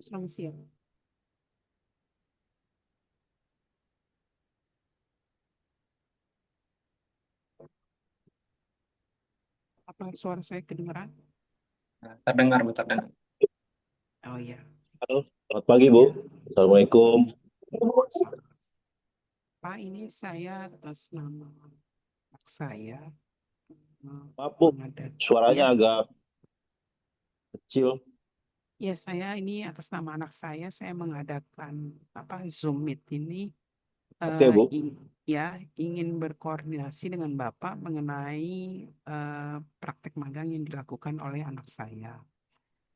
Selamat siang. Apa suara saya kedengaran? Terdengar, Bu, terdengar. Oh iya, Halo, selamat pagi Bu. ya. Assalamualaikum. Pak, ini saya atas nama anak saya Maaf Bu, menghadap. suaranya Ya, agak kecil. ya saya ini atas nama anak saya mengadakan apa Zoom Meet ini Oke Bu. ya ingin berkoordinasi dengan Bapak mengenai praktek magang yang dilakukan oleh anak saya.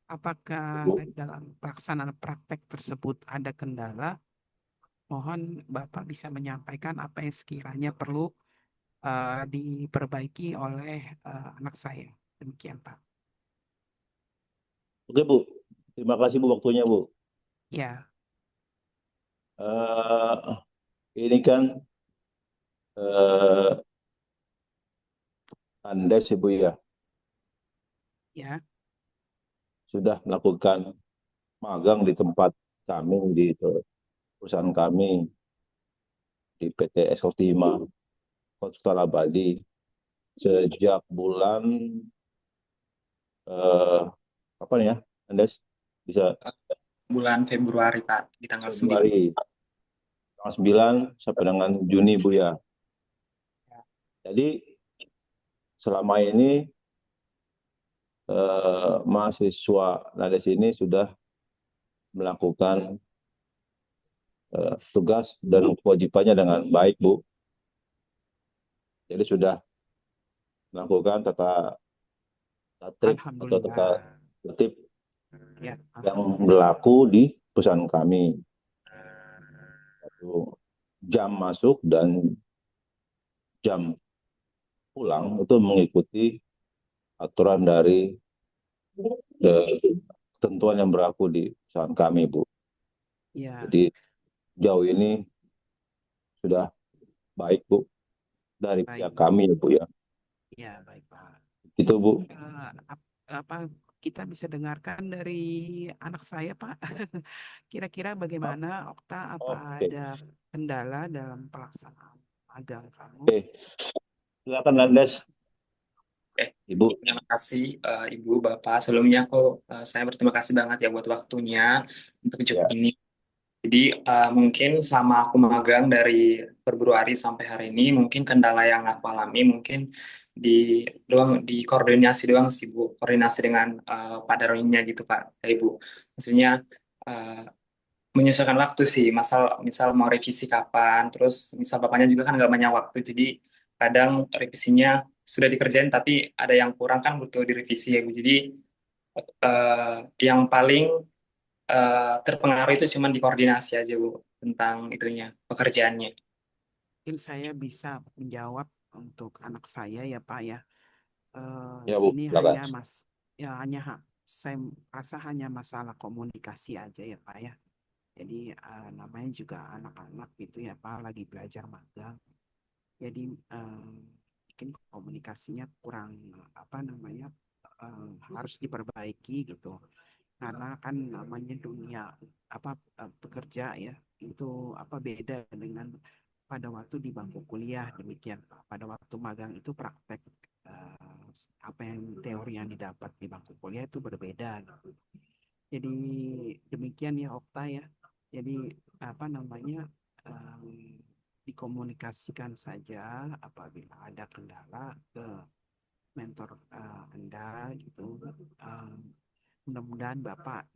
Apakah Bu. dalam pelaksanaan praktek tersebut ada kendala? Mohon Bapak bisa menyampaikan apa yang sekiranya perlu diperbaiki oleh anak saya. Demikian, Pak. Oke Bu, terima kasih Bu waktunya Bu. Ya, Eh, ini kan eh, Andes Ibu ya ya, sudah melakukan magang di tempat kami di perusahaan kami di PT Escortima Kota Bali sejak bulan eh, apa nih ya Andes bisa Bulan Februari, Pak, di tanggal 9. Februari tanggal 9 sampai dengan Juni Bu ya. Jadi selama ini mahasiswa Nades ini sudah melakukan tugas dan kewajibannya dengan baik, Bu. Jadi sudah melakukan tata tertib atau tata Alhamdulillah. tertib Ya, yang Alhamdulillah. berlaku di perusahaan kami. Yaitu jam masuk dan jam pulang itu mengikuti aturan dari ketentuan yang berlaku di perusahaan kami, Bu. Ya, Jadi jauh ini sudah baik, Bu, dari pihak baik. kami, Bu ya. Ya, baik, Pak. Itu, Bu. Apa kita bisa dengarkan dari anak saya, Pak? Kira-kira bagaimana, Okta? Apa Oke. ada kendala dalam pelaksanaan magang kamu? Oke, silakan Landes, Oke, Ibu. terima kasih Ibu, Bapak. Sebelumnya saya berterima kasih banget ya buat waktunya untuk job Ya, ini. Jadi mungkin sama aku magang dari Februari sampai hari ini, mungkin kendala yang aku alami mungkin di di koordinasi doang sih Bu, koordinasi dengan Pak Darwinnya gitu Pak, ya Ibu. Maksudnya eh, menyesuaikan waktu sih, misal mau revisi kapan, terus misal bapaknya juga kan nggak banyak waktu, jadi kadang revisinya sudah dikerjain tapi ada yang kurang kan butuh direvisi ya Bu. Jadi yang paling terpengaruh itu cuma di koordinasi aja Bu, tentang itunya, pekerjaannya. Mungkin saya bisa menjawab untuk anak saya ya Pak ya. ya Bu, Ini silakan. saya rasa hanya masalah komunikasi aja ya Pak ya. Jadi namanya juga anak-anak gitu ya Pak lagi belajar magang. Jadi mungkin komunikasinya kurang apa namanya harus diperbaiki gitu. Karena kan namanya dunia apa pekerja ya itu apa beda dengan pada waktu di bangku kuliah demikian Pak. Pada waktu magang itu praktek eh, apa yang teori yang didapat di bangku kuliah itu berbeda gitu. Jadi demikian ya Okta ya. Jadi apa namanya dikomunikasikan saja apabila ada kendala ke mentor Anda gitu. Eh, Mudah-mudahan Bapak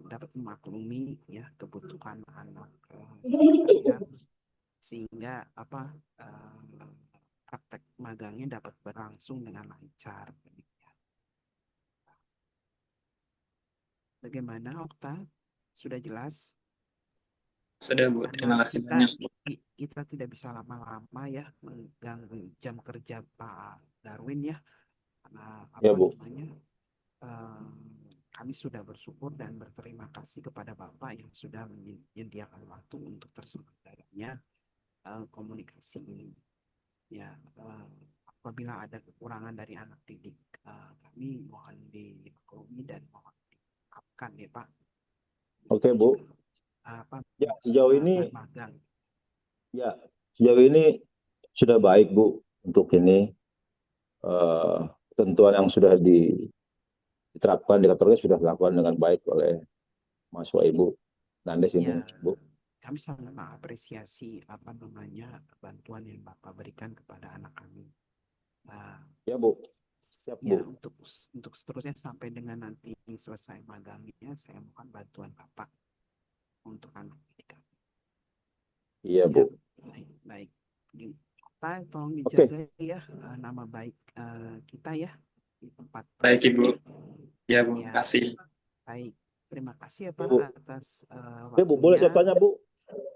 dapat memaklumi ya kebutuhan anak saya sehingga apa praktek magangnya dapat berlangsung dengan lancar. Bagaimana Okta? Sudah jelas? Sudah Bu, Karena terima kasih kita banyak. kita tidak bisa lama-lama ya mengganggu jam kerja Pak Darwin ya. Karena Ya apa Bu. namanya? eh, Kami sudah bersyukur dan berterima kasih kepada Bapak yang sudah menyediakan waktu untuk terselenggaranya komunikasi ini. Ya, apabila ada kekurangan dari anak didik kami mohon dimaklumi dan mohon dimaafkan ya Pak. Oke, Ini Bu. juga apa Ya, sejauh ini bahan magang. ya sejauh ini sudah baik, Bu, untuk ini eh, ketentuan yang sudah diterapkan di kantornya sudah dilakukan dengan baik oleh mahasiswa Ibu Nandes ini, Ya, Bu. kami sangat mengapresiasi apa namanya bantuan yang Bapak berikan kepada anak kami. Nah, Ya, Bu. Siap, ya, Bu. untuk seterusnya sampai dengan nanti selesai magangnya, saya mohon bantuan Bapak untuk anak didik kami. Iya, Ya, Bu. baik, baik. Pak, tolong Oke, dijaga ya nama baik kita ya di tempat Baik, praktek Ibu. ya. Ya, Bu. Ya, Kasih. baik. Terima kasih ya ya, Pak Bu. atas Oke, Bu. Boleh saya waktunya. tanya, Bu?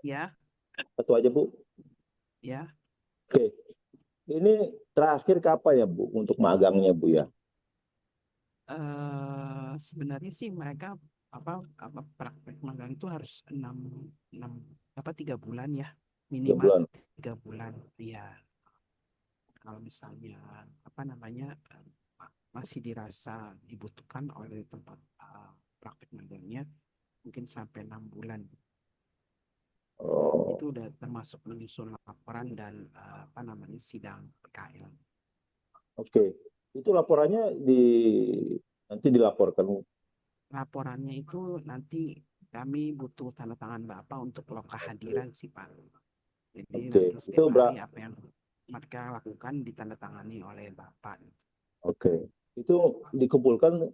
Ya, Satu aja, Bu. ya. Oke. Ini terakhir kapan ya, Bu, untuk magangnya, Bu ya? Sebenarnya sih mereka apa praktek magang itu harus enam 3 bulan ya, 3 minimal bulan. 3 bulan. Ya, kalau misalnya apa namanya masih dirasa dibutuhkan oleh tempat praktek magangnya, mungkin sampai 6 bulan. Oh, Itu udah termasuk menyusun laporan dan apa namanya sidang PKL. oke. Itu laporannya nanti dilaporkan. Laporannya itu nanti kami butuh tanda tangan Bapak untuk log kehadiran sih Pak. Jadi Oke. nanti Itu setiap hari apa yang mereka lakukan ditandatangani oleh Bapak. oke. Itu dikumpulkan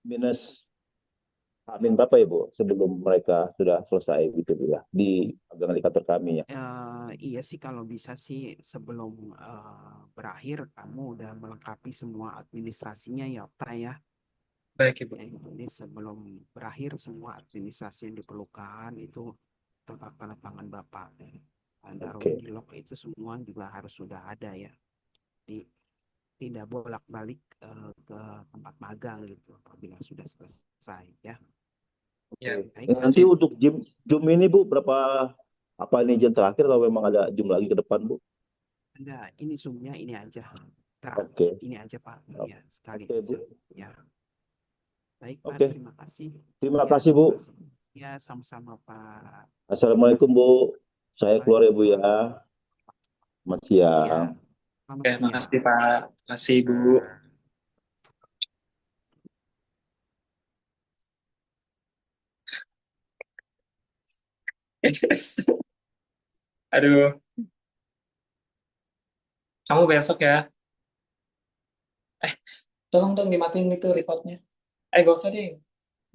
minus Amin berapa ya, Bu, sebelum mereka sudah selesai gitu Bu, ya di magang di kantor kami ya. Iya sih kalau bisa sih sebelum berakhir kamu udah melengkapi semua administrasinya ya Pak ya. Baik, Ibu. Ya, jadi sebelum berakhir semua administrasi yang diperlukan itu tentang tanda tangan Bapak. Taruhnya Oke. di log itu semua juga harus sudah ada ya. Jadi tidak bolak-balik ke tempat magang gitu apabila sudah selesai ya. Oke. Ya, Baik Nah, Pak. nanti untuk Zoom ini Bu berapa, apa ini jam terakhir atau memang ada Zoom lagi ke depan, Bu? Anda ini zoomnya ini aja. Oke. Ini aja Pak. Ya, sekali Oke, Bu. aja. Ya. Baik Pak, Oke. terima kasih. Terima Ya, kasih, Bu. ya sama-sama Pak. Terima Assalamualaikum, kasih. Bu. Saya keluar ya, Bu ya. Waalaikumsalam. Selamat Ya, siang. selamat Oke, siang. makasih, Pak. Makasih, Ibu. Aduh, kamu besok ya. Tolong dong dimatiin itu recordnya. Gak usah deh.